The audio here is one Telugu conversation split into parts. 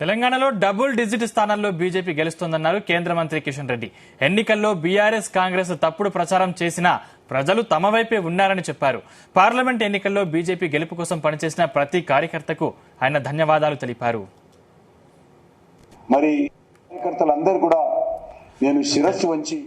తెలంగాణలో డబుల్ డిజిట్ స్థానాల్లో బీజేపీ గెలుస్తోందన్నారు కేంద్ర మంత్రి కిషన్ రెడ్డి. ఎన్నికల్లో బీఆర్ఎస్ కాంగ్రెస్ తప్పుడు ప్రచారం చేసినా ప్రజలు తమ వైపే ఉన్నారని చెప్పారు. పార్లమెంట్ ఎన్నికల్లో బీజేపీ గెలుపు కోసం పనిచేసిన ప్రతి కార్యకర్తకు ఆయన ధన్యవాదాలు తెలిపారు. మరి కార్యకర్తలందరూ కూడా నేను శిరస్సు వంచి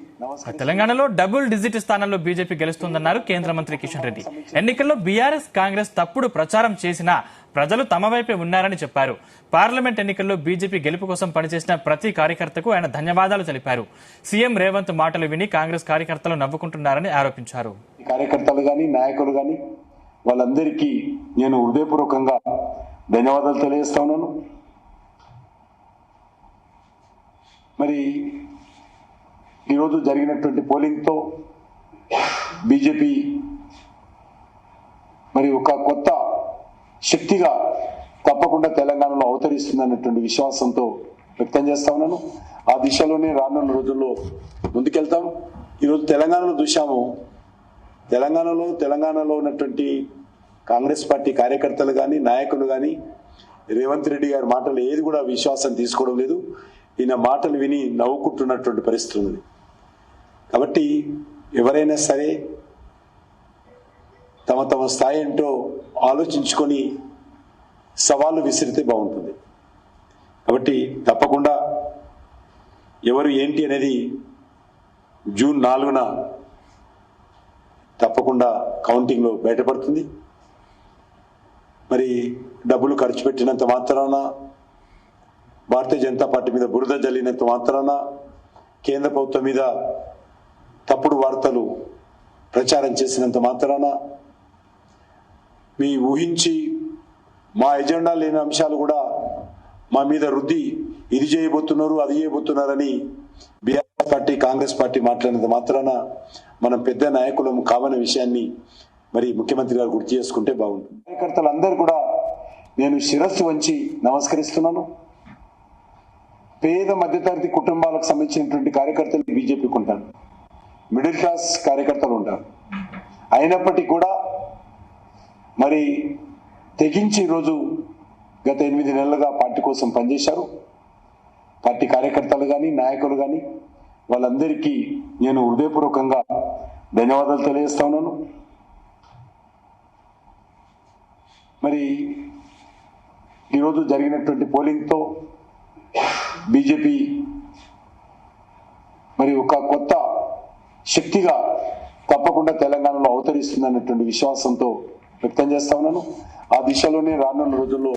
తెలంగాణలో డబుల్ డిజిట్ స్థానాల్లో బీజేపీ గెలుస్తోందన్నారు కేంద్ర మంత్రి కిషన్ రెడ్డి. ఎన్నికల్లో బీఆర్ఎస్ కాంగ్రెస్ తప్పుడు ప్రచారం చేసినా ప్రజలు తమ వైపే ఉన్నారని చెప్పారు. పార్లమెంట్ ఎన్నికల్లో బీజేపీ గెలుపు కోసం పనిచేసిన ప్రతి కార్యకర్తకు ఆయన ధన్యవాదాలు తెలిపారు. సీఎం రేవంత్ మాటలు విని కాంగ్రెస్ కార్యకర్తలు నవ్వుకుంటున్నారని ఆరోపించారు. కార్యకర్తలు గాని నాయకులు గాని వాళ్ళందరికీ నేను హృదయపూర్వకంగా ధన్యవాదాలు తెలియజేస్తా ఉన్నాను. మరి ఈరోజు జరిగినటువంటి పోలింగ్ తో బీజేపీ మరి ఒక కొత్త శక్తిగా తప్పకుండా తెలంగాణలో అవతరిస్తుందన్నటువంటి విశ్వాసంతో వ్యక్తం చేస్తా ఉన్నాను. ఆ దిశలోనే రానున్న రోజుల్లో ముందుకెళ్తాం. ఈరోజు తెలంగాణలో చూశాము. తెలంగాణలో ఉన్నటువంటి కాంగ్రెస్ పార్టీ కార్యకర్తలు కానీ నాయకులు కానీ రేవంత్ రెడ్డి గారి మాటలు ఏది కూడా విశ్వాసం తీసుకోవడం లేదు. ఈయన మాటలు విని నవ్వుకుంటున్నటువంటి పరిస్థితి ఉంది. కాబట్టి ఎవరైనా సరే తమ స్థాయి ఏంటో ఆలోచించుకొని సవాళ్ళు విసిరితే బాగుంటుంది. కాబట్టి తప్పకుండా ఎవరు ఏంటి అనేది జూన్ 4న తప్పకుండా కౌంటింగ్లో బయటపడుతుంది. మరి డబ్బులు ఖర్చు పెట్టినంత మాత్రాన, భారతీయ జనతా పార్టీ మీద బురద జల్లినంత మాత్రాన, కేంద్ర ప్రభుత్వం మీద తప్పుడు వార్తలు ప్రచారం చేసినంత మాత్రాన, మీ ఊహించి మా ఎజెండా లేని అంశాలు కూడా మా మీద రుద్ది ఇది చేయబోతున్నారు అది చేయబోతున్నారని బీఆర్ఎస్ పార్టీ కాంగ్రెస్ పార్టీ మాట్లాడినంత మాత్రాన మనం పెద్ద నాయకులం కావని విషయాన్ని మరి ముఖ్యమంత్రి గారు గుర్తు చేసుకుంటే బాగుంటుంది. కార్యకర్తలందరూ కూడా నేను శిరస్సు వంచి నమస్కరిస్తున్నాను. పేద మధ్యతరగతి కుటుంబాలకు సంబంధించినటువంటి కార్యకర్తలు బీజేపీకి ఉంటారు, మిడిల్ క్లాస్ కార్యకర్తలు ఉంటారు. అయినప్పటికీ కూడా మరి తెగించి ఈరోజు గత 8 నెలలుగా పార్టీ కోసం పనిచేశారు. పార్టీ కార్యకర్తలు కానీ నాయకులు కానీ వాళ్ళందరికీ నేను హృదయపూర్వకంగా ధన్యవాదాలు తెలియజేస్తా ఉన్నాను. మరి ఈరోజు జరిగినటువంటి పోలింగ్తో బీజేపీ మరి ఒక కొత్త శక్తిగా తప్పకుండా తెలంగాణలో అవతరిస్తుందన్నటువంటి విశ్వాసంతో వ్యక్తం చేస్తా ఉన్నాను. ఆ దిశలోనే రానున్న రోజుల్లో